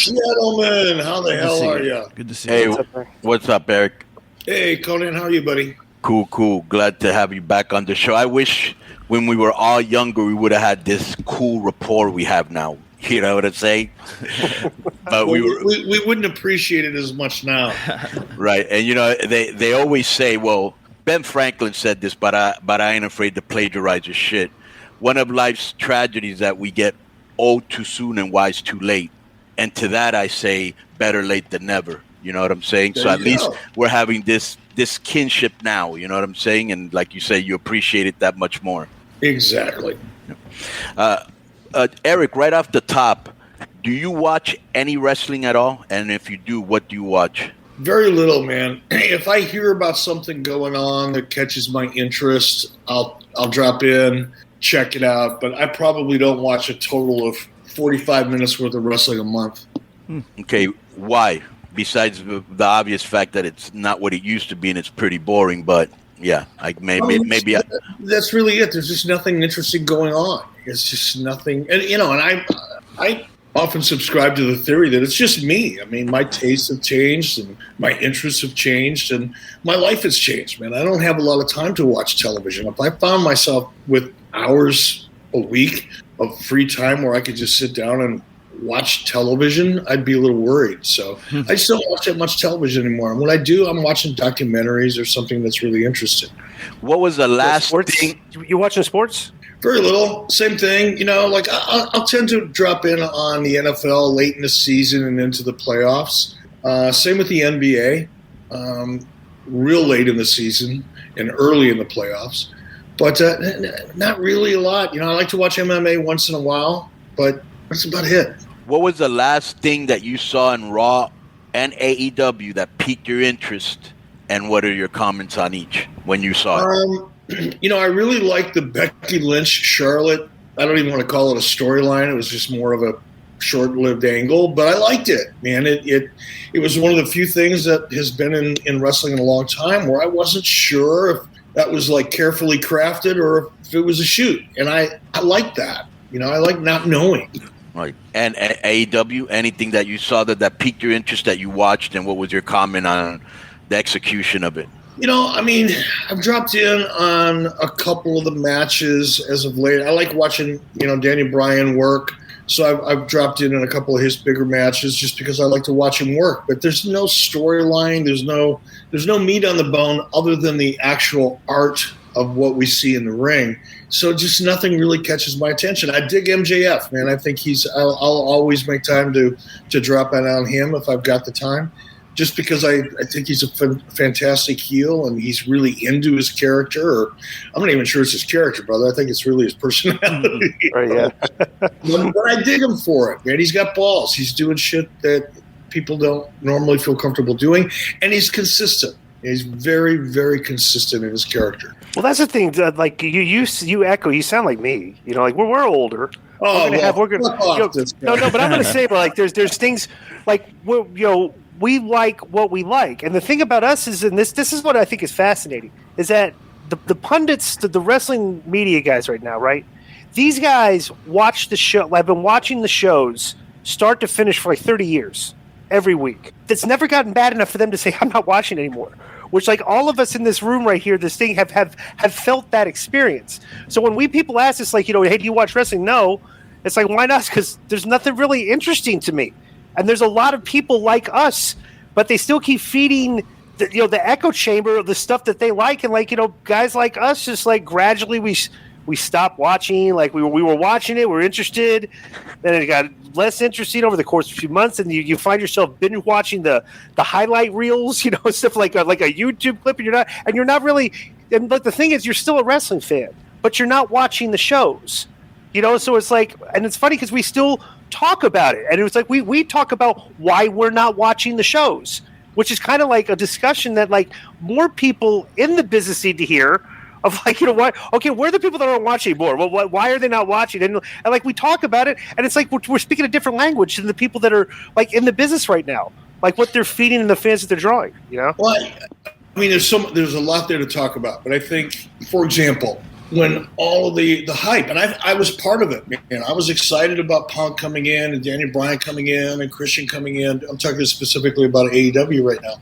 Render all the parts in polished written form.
Gentlemen, how the hell are you? Good to see you. What's up, Eric? Hey, Konnan, how are you, buddy? Cool. Glad to have you back on the show. I wish when we were all younger, we would have had this cool rapport we have now. You know what I'm saying? But we wouldn't appreciate it as much now. Right. And, you know, they always say, well, Ben Franklin said this, but I ain't afraid to plagiarize his shit. One of life's tragedies that we get old too soon and wise too late. And to that I say, better late than never. You know what I'm saying? So at least we're having this kinship now. You know what I'm saying? And like you say, you appreciate it that much more. Exactly. Eric, right off the top, do you watch any wrestling at all? And if you do, what do you watch? Very little, man. If I hear about something going on that catches my interest, I'll drop in, check it out. But I probably don't watch a total of 45 minutes worth of wrestling a month. Okay, why? Besides the obvious fact that it's not what it used to be and it's pretty boring, but yeah, maybe that's really it. There's just nothing interesting going on. It's just nothing, and you know, and I often subscribe to the theory that it's just me. I mean, my tastes have changed and my interests have changed and my life has changed, man. I don't have a lot of time to watch television. If I found myself with hours a week of free time where I could just sit down and watch television, I'd be a little worried. So I just don't watch that much television anymore. And when I do, I'm watching documentaries or something that's really interesting. What was the last thing? You watching sports? Very little. Same thing. You know, like I'll tend to drop in on the NFL late in the season and into the playoffs. Same with the NBA. Real late in the season and early in the playoffs. But not really a lot. You know, I like to watch MMA once in a while, but that's about it. What was the last thing that you saw in Raw and AEW that piqued your interest, and what are your comments on each when you saw it? You know, I really liked the Becky Lynch Charlotte. I don't even want to call it a storyline. It was just more of a short-lived angle, but I liked it, man. It was one of the few things that has been in wrestling in a long time where I wasn't sure if that was like carefully crafted or if it was a shoot, and I like that. You know, I like not knowing. Right. And AEW, anything that you saw that piqued your interest that you watched, and what was your comment on the execution of it? You know, I mean, I've dropped in on a couple of the matches as of late. I like watching, you know, Daniel Bryan work. So I've dropped in on a couple of his bigger matches just because I like to watch him work. But there's no storyline. There's no meat on the bone other than the actual art of what we see in the ring. So just nothing really catches my attention. I dig MJF, man. I think I'll always make time to drop in on him if I've got the time. Just because I think he's a fantastic heel and he's really into his character. Or I'm not even sure it's his character, brother. I think it's really his personality. Right, yeah. But I dig him for it, man. He's got balls. He's doing shit that people don't normally feel comfortable doing. And he's consistent. He's very, very consistent in his character. Well, that's the thing. Like you echo. You sound like me. You know, like we're older. Oh, but I'm going to say, like, there's things like we like what we like, and the thing about us is, and this is what I think is fascinating, is that the pundits, the wrestling media guys right now, right? These guys watch the show. I've been watching the shows start to finish for like 30 years, every week. It's never gotten bad enough for them to say, I'm not watching anymore. Which, like, all of us in this room right here, this thing have felt that experience. So when people ask us, like, you know, hey, do you watch wrestling? No. It's like, why not? Because there's nothing really interesting to me. And there's a lot of people like us, but they still keep feeding the echo chamber of the stuff that they like. And, like, you know, guys like us, just like gradually we stopped watching. Like we were watching it, we were interested. Then it got less interesting over the course of a few months, and you find yourself binge watching the highlight reels, you know, stuff like a YouTube clip, and you're not really. And like the thing is, you're still a wrestling fan, but you're not watching the shows, you know. So it's like, and it's funny because we still talk about it, and it's like we talk about why we're not watching the shows, which is kind of like a discussion that like more people in the business need to hear. Of like, you know what? Okay, we're the people that aren't watching more. Well, why are they not watching? And like we talk about it, and it's like we're speaking a different language than the people that are like in the business right now, like what they're feeding and the fans that they're drawing. You know? Well, I mean, there's a lot there to talk about, but I think, for example, when all of the hype, and I was part of it, man. I was excited about Punk coming in and Daniel Bryan coming in and Christian coming in. I'm talking specifically about AEW right now.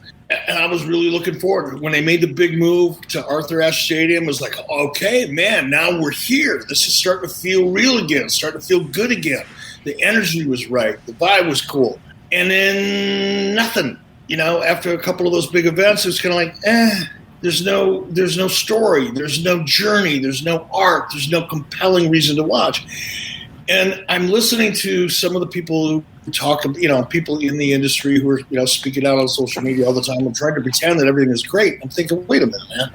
And I was really looking forward. When they made the big move to Arthur Ashe Stadium, it was like, okay, man, now we're here. This is starting to feel real again, starting to feel good again. The energy was right. The vibe was cool. And then nothing. After a couple of those big events, it was kind of like, there's no story, there's no journey, there's no art, there's no compelling reason to watch. And I'm listening to some of the people who talk, people in the industry who are, speaking out on social media all the time and trying to pretend that everything is great. I'm thinking, wait a minute, man.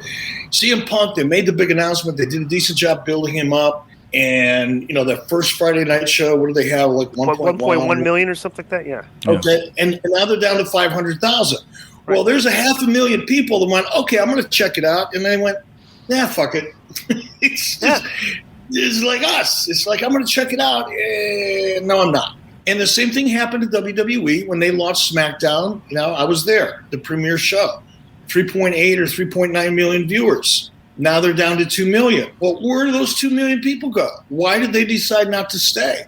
CM Punk, they made the big announcement. They did a decent job building him up. And, that first Friday night show, what do they have, like 1.1 million or something like that? Yeah. Okay. And now they're down to 500,000. Right. Well, there's 500,000 people that went, okay, I'm going to check it out. And they went, nah, fuck it. It's like us. It's like, I'm going to check it out. No, I'm not. And the same thing happened to WWE when they launched SmackDown. I was there, the premiere show. 3.8 or 3.9 million viewers. Now they're down to 2 million. Well, where do those 2 million people go? Why did they decide not to stay?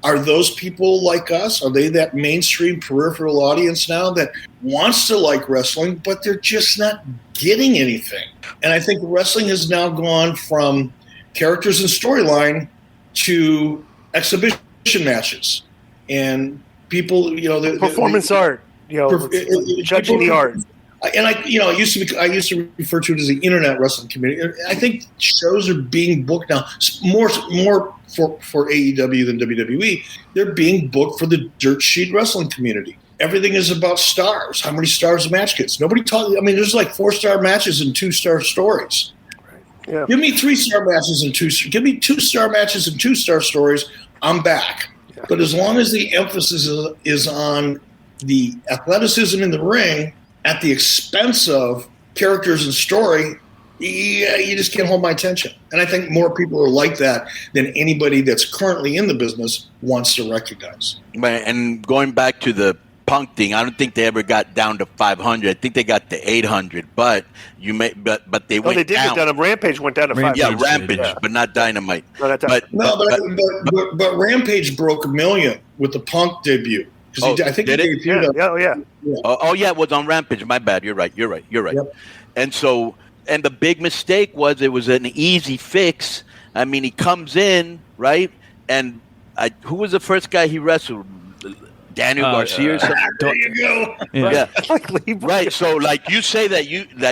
Are those people like us? Are they that mainstream peripheral audience now that wants to like wrestling, but they're just not getting anything? And I think wrestling has now gone from characters and storyline to exhibition matches. And people, performance art, judging the art. And I used to refer to it as the internet wrestling community. I think shows are being booked now more for AEW than WWE. They're being booked for the dirt sheet wrestling community. Everything is about stars. How many stars a match gets? Nobody talks. I mean, there's like 4-star matches and 2-star stories. Yeah. Give me 3-star matches and give me 2-star matches and 2-star stories. I'm back. Yeah. But as long as the emphasis is on the athleticism in the ring at the expense of characters and story, you just can't hold my attention. And I think more people are like that than anybody that's currently in the business wants to recognize. And going back to the Punk thing, I don't think they ever got down to 500. I think they got to 800, but they went down. They did get down. Rampage went down to 500. Yeah, Rampage, but not Dynamite. But Rampage broke 1 million with the Punk debut. I think did it? Yeah. Oh, yeah, it was on Rampage. My bad. You're right. Yep. And so, and the big mistake was it was an easy fix. I mean, he comes in, right? And who was the first guy he wrestled? Daniel Garcia or something? There you go. Yeah. Right. So, like you say that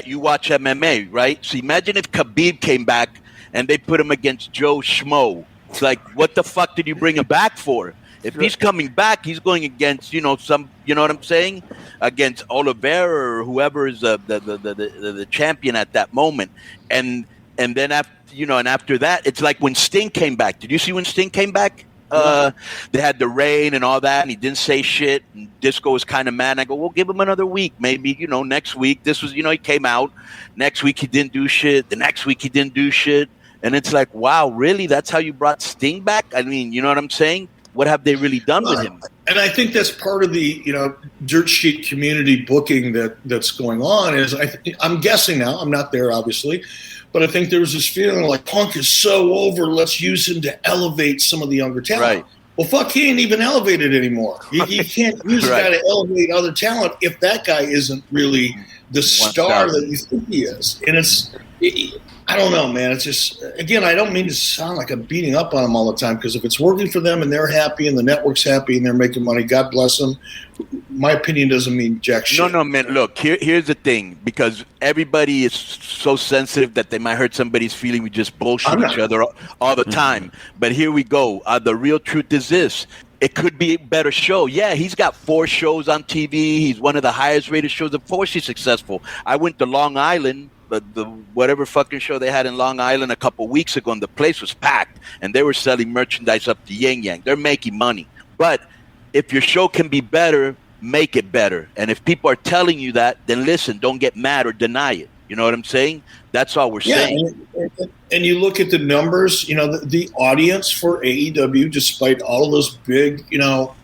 you watch MMA, right? So imagine if Khabib came back and they put him against Joe Schmo. It's like, what the fuck did you bring him back for? If he's coming back, he's going against, you know what I'm saying? Against Oliveira or whoever is the champion at that moment. And then after that, it's like when Sting came back. Did you see when Sting came back? They had the rain and all that, and he didn't say shit. And Disco was kind of mad. I go, we'll give him another week. Maybe, next week. This was, he came out. Next week he didn't do shit. The next week he didn't do shit. And it's like, wow, really? That's how you brought Sting back? I mean, you know what I'm saying? What have they really done with him? And I think that's part of the dirt sheet community booking that's going on. Is I'm guessing now. I'm not there, obviously, but I think there was this feeling like Punk is so over. Let's use him to elevate some of the younger talent. Right. Well, fuck, he ain't even elevated anymore. You can't use a guy to elevate other talent if that guy isn't really the star that you think he is. And I don't know, man. It's just, again, I don't mean to sound like I'm beating up on them all the time, because if it's working for them and they're happy and the network's happy and they're making money, God bless them. My opinion doesn't mean jack shit. No, man. Look, here's the thing, because everybody is so sensitive that they might hurt somebody's feeling. We just bullshit each other all the time. But here we go. The real truth is this. It could be a better show. Yeah, he's got 4 shows on TV. He's one of the highest rated shows. Of course he's successful. I went to Long Island, the whatever fucking show they had in Long Island a couple weeks ago, and the place was packed, and they were selling merchandise up to Yin Yang. They're making money. But if your show can be better, make it better. And if people are telling you that, then listen, don't get mad or deny it. You know what I'm saying? That's all we're saying. And you look at the numbers, the audience for AEW, despite all of those big, all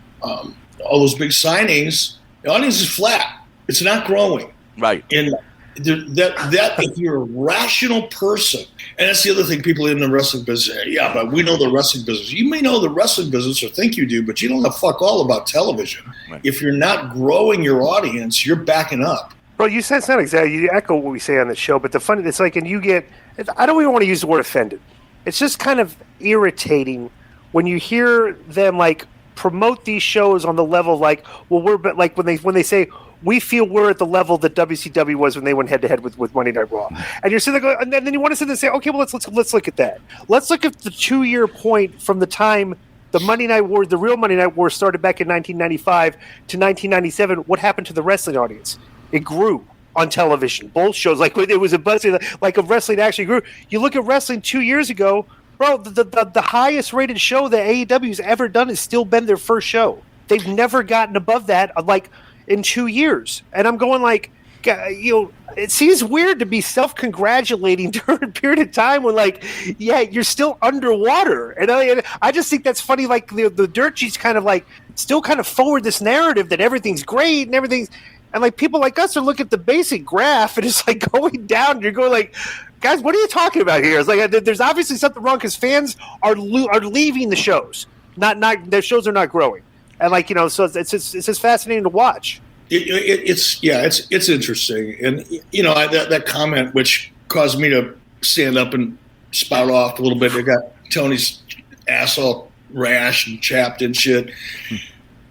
those big signings, the audience is flat. It's not growing. Right. And that if you're a rational person, and that's the other thing people in the wrestling business say, yeah, but we know the wrestling business. You may know the wrestling business or think you do, but you don't know fuck all about television. Right. If you're not growing your audience, you're backing up. Bro, you said something exactly. You echo what we say on the show, but the funny, it's like, and you get, I don't even want to use the word offended. It's just kind of irritating when you hear them like promote these shows on the level like, well, we're like when they say, we feel we're at the level that WCW was when they went head-to-head with Monday Night Raw. And you're sitting there going, and then you want to sit there and say, okay, well, let's look at that. Let's look at the 2-year point from the time the Monday Night War, the real Monday Night War started back in 1995 to 1997. What happened to the wrestling audience? It grew on television. Both shows, like it was a buzz, like of wrestling actually grew. You look at wrestling 2 years ago, bro, the highest rated show that AEW's ever done has still been their first show. They've never gotten above that, like, in 2 years. And I'm going like, it seems weird to be self-congratulating during a period of time when, like, yeah, you're still underwater. And I just think that's funny. Like the dirt sheets kind of like still kind of forward this narrative that everything's great and everything's, and like people like us are looking at the basic graph and it's like going down. And you're going like, guys, what are you talking about here? It's like there's obviously something wrong because fans are leaving the shows. Not their shows are not growing. And like, so it's just fascinating to watch. It's interesting, and that comment which caused me to stand up and spout off a little bit. It got Tony's ass all rash and chapped and shit.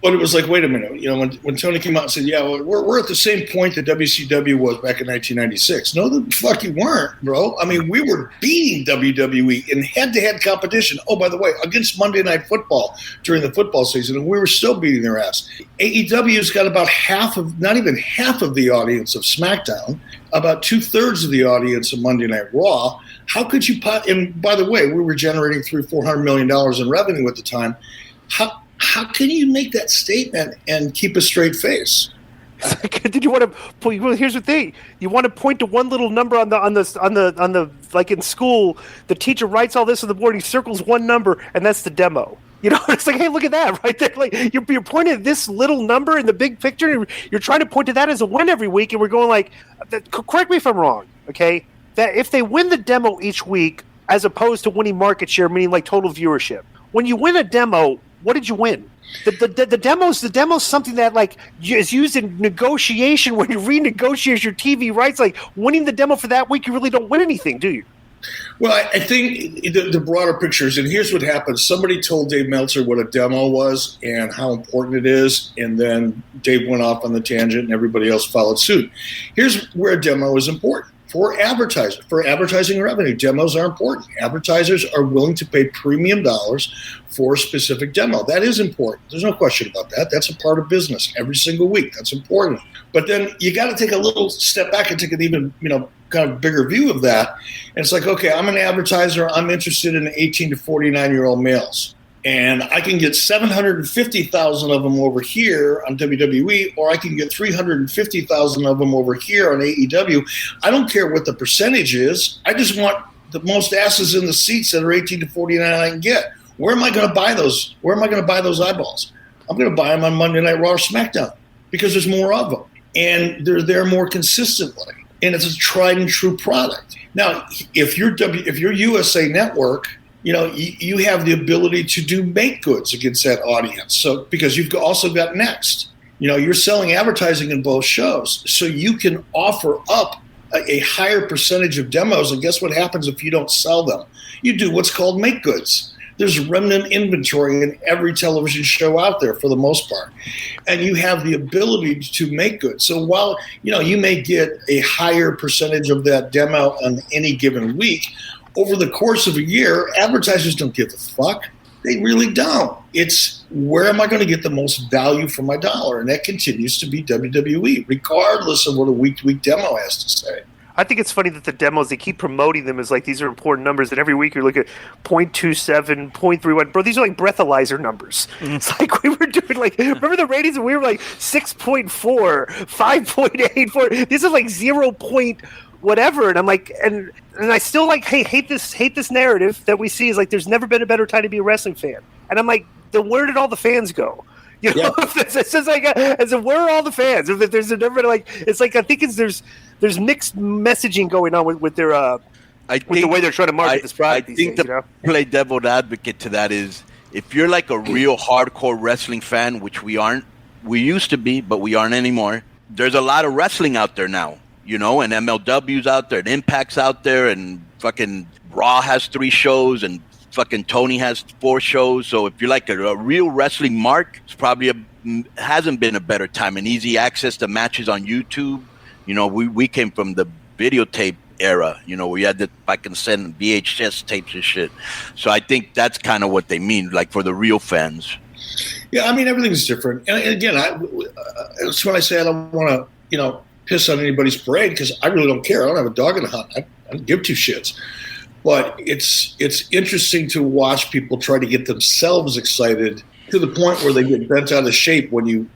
But it was like, wait a minute, when Tony came out and said, yeah, well, we're at the same point that WCW was back in 1996. No, the fuck you weren't, bro. I mean, we were beating WWE in head-to-head competition. Oh, by the way, against Monday Night Football during the football season, and we were still beating their ass. AEW's got about not even half of the audience of SmackDown, about 2/3 of the audience of Monday Night Raw. How could you and by the way, we were generating $300-400 million in revenue at the time. How can you make that statement and keep a straight face? Did you want to point? Well, here's the thing: you want to point to one little number on the like in school. The teacher writes all this on the board. He circles one number, and that's the demo. It's like, hey, look at that right there. Like you're pointing at this little number in the big picture, and you're trying to point to that as a win every week. And we're going like, correct me if I'm wrong, okay? That if they win the demo each week, as opposed to winning market share, meaning like total viewership, when you win a demo. What did you win? The demo's something that like is used in negotiation when you renegotiate your TV rights. Like winning the demo for that week, you really don't win anything, do you? Well, I think the broader pictures, and here's what happened. Somebody told Dave Meltzer what a demo was and how important it is, and then Dave went off on the tangent and everybody else followed suit. Here's where a demo is important. For advertisers, for advertising revenue, demos are important. Advertisers are willing to pay premium dollars for a specific demo. That is important. There's no question about that. That's a part of business every single week. That's important. But then you got to take a little step back and take an even, kind of bigger view of that. And it's like, okay, I'm an advertiser. I'm interested in 18 to 49-year-old males. And I can get 750,000 of them over here on WWE, or I can get 350,000 of them over here on AEW. I don't care what the percentage is. I just want the most asses in the seats that are 18 to 49 I can get. Where am I going to buy those? Where am I going to buy those eyeballs? I'm going to buy them on Monday Night Raw or SmackDown because there's more of them. And they're there more consistently. And it's a tried and true product. Now, if you're USA Network, you have the ability to do make goods against that audience. So because you've also got Next, you're selling advertising in both shows, so you can offer up a higher percentage of demos. And guess what happens if you don't sell them? You do what's called make goods. There's remnant inventory in every television show out there for the most part, and you have the ability to make goods. So while you may get a higher percentage of that demo on any given week, over the course of a year, advertisers don't give a fuck. They really don't. It's where am I going to get the most value for my dollar? And that continues to be WWE, regardless of what a week-to-week demo has to say. I think it's funny that the demos, they keep promoting them as like these are important numbers, and every week you're looking at 0.27, 0.31. Bro, these are like breathalyzer numbers. It's like we were doing like, remember the ratings and we were like 6.4, 5.84. This is like 0. Whatever, and I'm like, and I still like, hate this narrative that we see is like there's never been a better time to be a wrestling fan, and I'm like, then where did all the fans go? It's just like, where are all the fans? If there's never been like, it's like I think there's there's mixed messaging going on with their with the way they're trying to market this product. I think the play devil's advocate to that is if you're like a real hardcore wrestling fan, which we aren't, we used to be, but we aren't anymore. There's a lot of wrestling out there now, and MLW's out there, and Impact's out there, and fucking Raw has 3 shows, and fucking Tony has 4 shows. So if you're like a real wrestling mark, it's probably hasn't been a better time. And easy access to matches on YouTube. We came from the videotape era, we had to fucking send VHS tapes and shit. So I think that's kind of what they mean, like for the real fans. Yeah, I mean, everything's different. And again, that's when I say I don't want to, piss on anybody's parade because I really don't care. I don't have a dog in the hunt. I don't give 2 shits. But it's interesting to watch people try to get themselves excited to the point where they get bent out of shape when you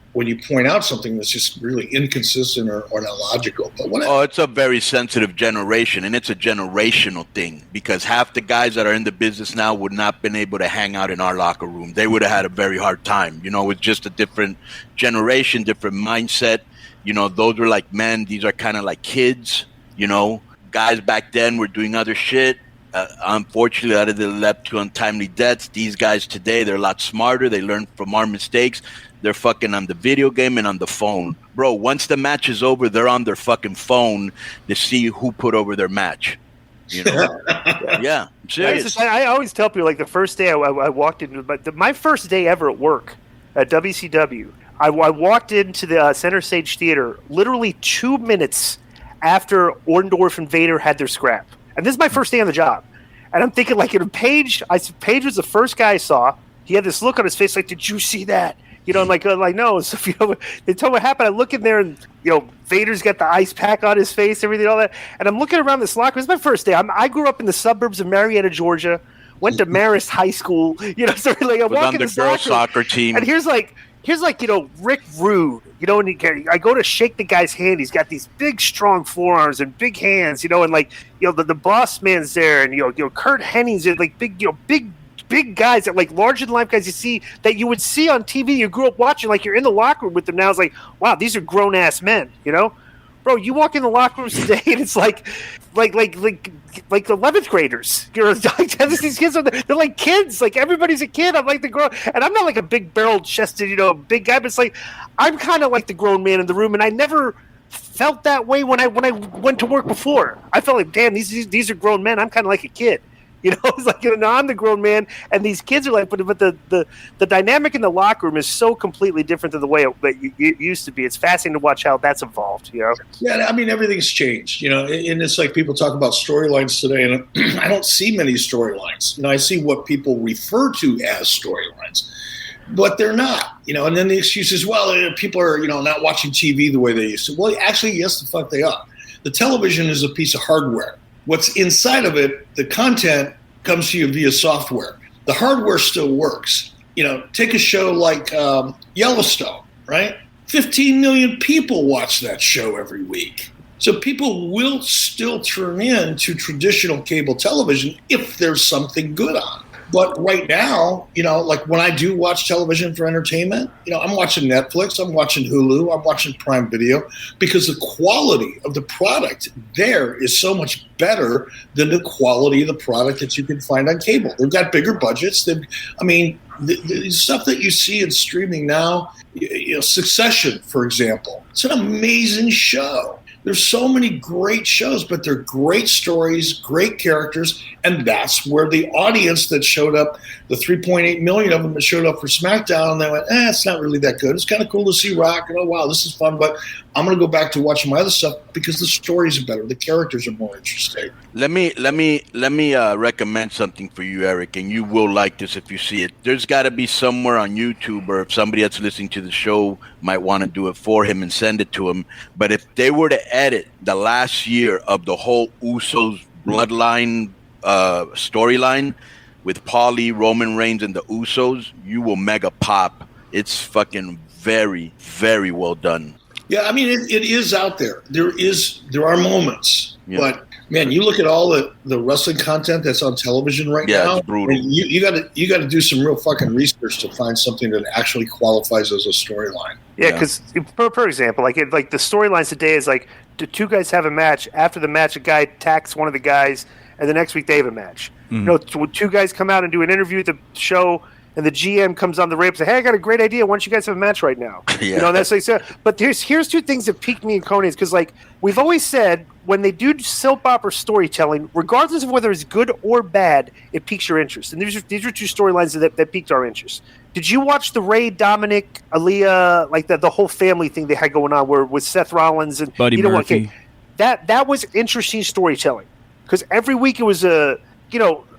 point out something that's just really inconsistent or not logical. But it's a very sensitive generation, and it's a generational thing because half the guys that are in the business now would not have been able to hang out in our locker room. They would have had a very hard time. It's just a different generation, different mindset. Those were like men. These are kind of like kids. Guys back then were doing other shit. Unfortunately, out of the left to untimely deaths. These guys today, they're a lot smarter. They learn from our mistakes. They're fucking on the video game and on the phone. Bro, once the match is over, they're on their fucking phone to see who put over their match. Yeah, I'm serious. I always tell people, like, the first day I walked into, but my first day ever at work at WCW, I walked into the Center Stage Theater literally 2 minutes after Orndorff and Vader had their scrap. And this is my first day on the job. And I'm thinking, like, Paige was the first guy I saw. He had this look on his face like, did you see that? I'm like no. So, they told me what happened. I look in there and, Vader's got the ice pack on his face, everything, all that. And I'm looking around this locker. It's my first day. I grew up in the suburbs of Marietta, Georgia. Went to Marist High School. So like, I walk in the girls' soccer team. And here's like Rick Rude. And I go to shake the guy's hand. He's got these big, strong forearms and big hands. And like, the boss man's there, and Kurt Henning's there, like big guys that, like, larger than life guys you see that you would see on TV. You grew up watching, like, you're in the locker room with them now. It's like, wow, these are grown ass men. Bro, you walk in the locker rooms today and it's like 11th graders. These kids they're like kids. Like, everybody's a kid. I'm like the grown, and I'm not like a big barrel chested, big guy, but it's like I'm kind of like the grown man in the room, and I never felt that way when I went to work before. I felt like, damn, these are grown men. I'm kind of like a kid. It's like, I'm the grown man, and these kids are like, but the dynamic in the locker room is so completely different than the way it used to be. It's fascinating to watch how that's evolved. Yeah, I mean, everything's changed. And it's like people talk about storylines today, and I don't see many storylines. I see what people refer to as storylines, but they're not. And then the excuse is, well, people are not watching TV the way they used to. Well, actually, yes, the fuck they are. The television is a piece of hardware. What's inside of it, the content, comes to you via software. The hardware still works. Take a show like Yellowstone, right? 15 million people watch that show every week. So people will still turn in to traditional cable television if there's something good on. But right now, like when I do watch television for entertainment, I'm watching Netflix, I'm watching Hulu, I'm watching Prime Video, because the quality of the product there is so much better than the quality of the product that you can find on cable. They've got bigger budgets. The stuff that you see in streaming now, Succession, for example, it's an amazing show. There's so many great shows, but they're great stories, great characters, and that's where the audience that showed up, the 3.8 million of them that showed up for SmackDown, and they went, it's not really that good. It's kind of cool to see Rock, and wow, this is fun, but I'm going to go back to watching my other stuff because the stories are better, the characters are more interesting. Let me recommend something for you, Eric, and you will like this if you see it. There's got to be somewhere on YouTube, or if somebody that's listening to the show might want to do it for him and send it to him. But if they were to edit the last year of the whole Usos bloodline storyline with Paulie, Roman Reigns, and the Usos, you will mega pop. It's fucking very, very well done. Yeah, I mean, it is out there. There are moments, but Man, you look at all the wrestling content that's on television right now. It's brutal. And you got to do some real fucking research to find something that actually qualifies as a storyline. Yeah, because for example, like the storylines today is like the two guys have a match. After the match, a guy attacks one of the guys, and the next week they have a match. You know, two guys come out and do an interview at the show, and the GM comes on the ramp and says, "Hey, I got a great idea. Why don't you guys have a match right now?" You know, and that's like so. But here's two things that piqued me and Konnan, because like we've always said, when they do soap opera storytelling, regardless of whether it's good or bad, it piques your interest. And these are two storylines that piqued our interest. Did you watch the Ray, Dominic, Aaliyah, like the whole family thing they had going on, where with Seth Rollins and Buddy Murphy? That was interesting storytelling, because every week it was a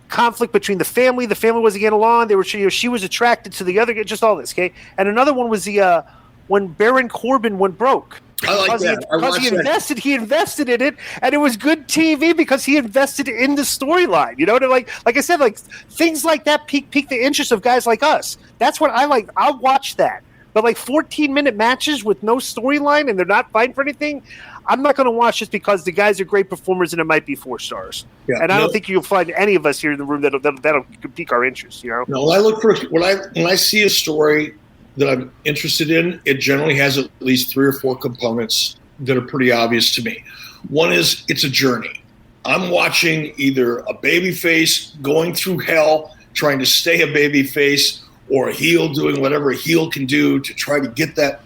conflict between the family. The family wasn't getting along. They were she was attracted to the other, just all this. Okay, and another one was the when Baron Corbin went broke. I like that. Because he invested in it, and it was good TV because he invested in the storyline. You know, like I said, like things like that pique the interest of guys like us. That's what I like. I'll watch that. But like 14-minute matches with no storyline and they're not fighting for anything, I'm not going to watch just because the guys are great performers and it might be 4 stars. Yeah, and I don't think you'll find any of us here in the room that'll pique our interest. You know. No, when I see a story that I'm interested in, it generally has at least 3 or 4 components that are pretty obvious to me. One is it's a journey. I'm watching either a babyface going through hell, trying to stay a babyface, or a heel doing whatever a heel can do to try to get that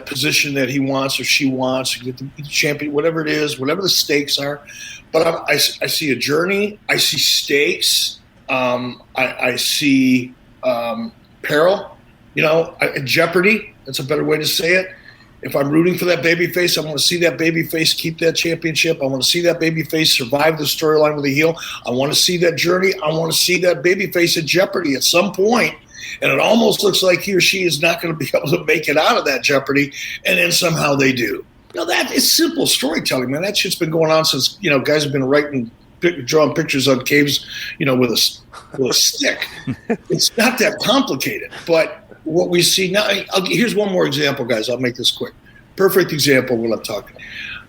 position that he wants or she wants, to get the champion, whatever it is, whatever the stakes are. But I see a journey. I see stakes. I see peril. Jeopardy. That's a better way to say it. If I'm rooting for that babyface, I want to see that babyface keep that championship. I want to see that babyface survive the storyline with a heel. I want to see that journey. I want to see that babyface in jeopardy at some point. And it almost looks like he or she is not going to be able to make it out of that jeopardy. And then somehow they do. That is simple storytelling, man. That shit's been going on since, guys have been drawing pictures on caves, with a stick. It's not that complicated. But what we see now, here's one more example, guys. I'll make this quick. Perfect example of what I'm talking about.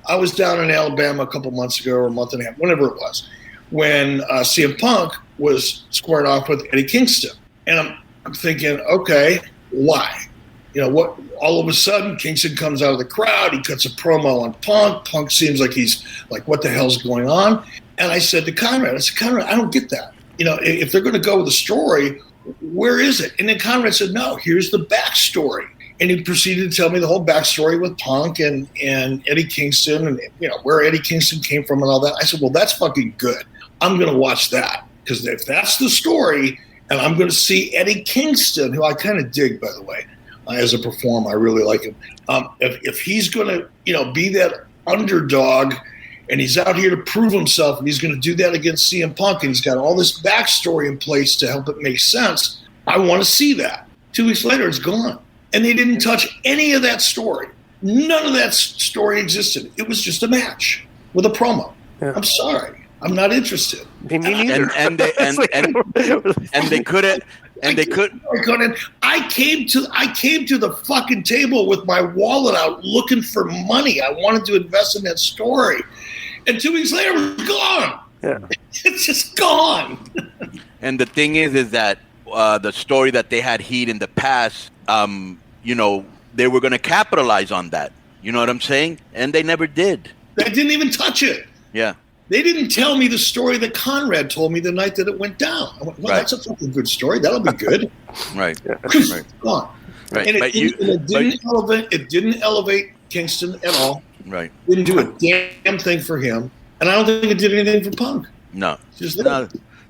I was down in Alabama a couple months ago, or a month and a half, whenever it was, when CM Punk was squared off with Eddie Kingston. And I'm thinking, okay, why? What? All of a sudden, Kingston comes out of the crowd. He cuts a promo on Punk. Punk seems like he's like, what the hell's going on? And I said to Conrad, I don't get that. If they're going to go with the story, where is it? And then Conrad said, no, here's the backstory. And he proceeded to tell me the whole backstory with Punk and Eddie Kingston and, where Eddie Kingston came from and all that. I said, well, that's fucking good. I'm going to watch that, because if that's the story, and I'm going to see Eddie Kingston, who I kind of dig, by the way, as a performer. I really like him. If he's going to, be that underdog, and he's out here to prove himself, and he's going to do that against CM Punk, and he's got all this backstory in place to help it make sense, I want to see that. 2 weeks later, it's gone. And they didn't touch any of that story. None of that story existed. It was just a match with a promo. Yeah. I'm sorry. I'm not interested. Me neither. And they couldn't. And they could. I came to the fucking table with my wallet out, looking for money. I wanted to invest in that story, and 2 weeks later, it was gone. Yeah. It's just gone. And the thing is that the story that they had heat in the past, they were going to capitalize on that. You know what I'm saying? And they never did. They didn't even touch it. Yeah. They didn't tell me the story that Conrad told me the night that it went down. I went, well, right. That's a fucking good story. That'll be good. Right. Right. Gone. Right. And it didn't elevate Kingston at all. Right. Didn't do a damn thing for him. And I don't think it did anything for Punk. No.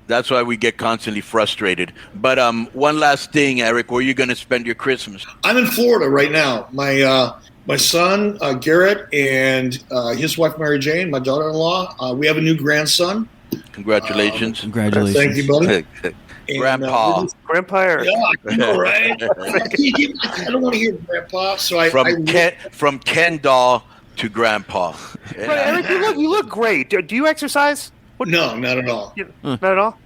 That's why we get constantly frustrated. But one last thing, Eric, where are you going to spend your Christmas? I'm in Florida right now. My son, Garrett, and his wife, Mary Jane, my daughter-in-law, we have a new grandson. Congratulations. Congratulations. Thank you, buddy. Grandpa. Grandpa. Yeah, I know, right? I don't want to hear Grandpa. So from Ken doll to Grandpa. Yeah. Right, Eric, you look great. Do you exercise? No, not at all. Not at all?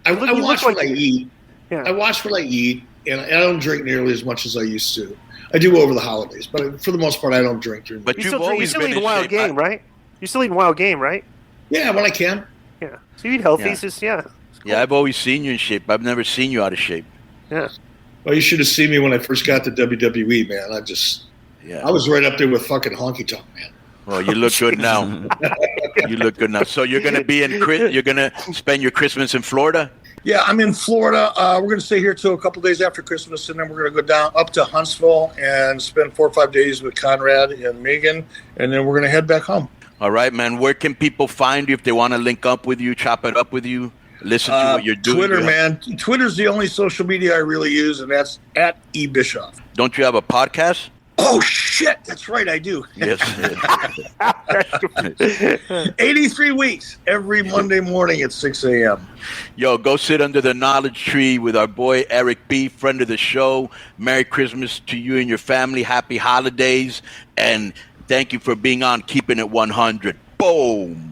I watch what I eat. Yeah. I watch what I eat, and I don't drink nearly as much as I used to. I do over the holidays, but for the most part, I don't drink during. But you're still eating wild game, right? You're still eating wild game, right? Yeah, when I can. Yeah. So you eat healthy. Yeah. It's just, yeah. It's cool. Yeah, I've always seen you in shape. I've never seen you out of shape. Yeah. Well, you should have seen me when I first got to WWE, man. I was right up there with fucking Honky Tonk, man. Well, you look good now. You look good now. So you're gonna be you're gonna spend your Christmas in Florida? Yeah, I'm in Florida. We're going to stay here till a couple days after Christmas, and then we're going to go down up to Huntsville and spend 4 or 5 days with Conrad and Megan, and then we're going to head back home. All right, man. Where can people find you if they want to link up with you, chop it up with you, listen to what you're doing? Twitter, man. Twitter's the only social media I really use, and that's at eBischoff. Don't you have a podcast? Oh, shit. That's right. I do. Yes. 83 weeks every Monday morning at 6 a.m. Yo, go sit under the knowledge tree with our boy Eric B., friend of the show. Merry Christmas to you and your family. Happy holidays. And thank you for being on Keeping It 100. Boom.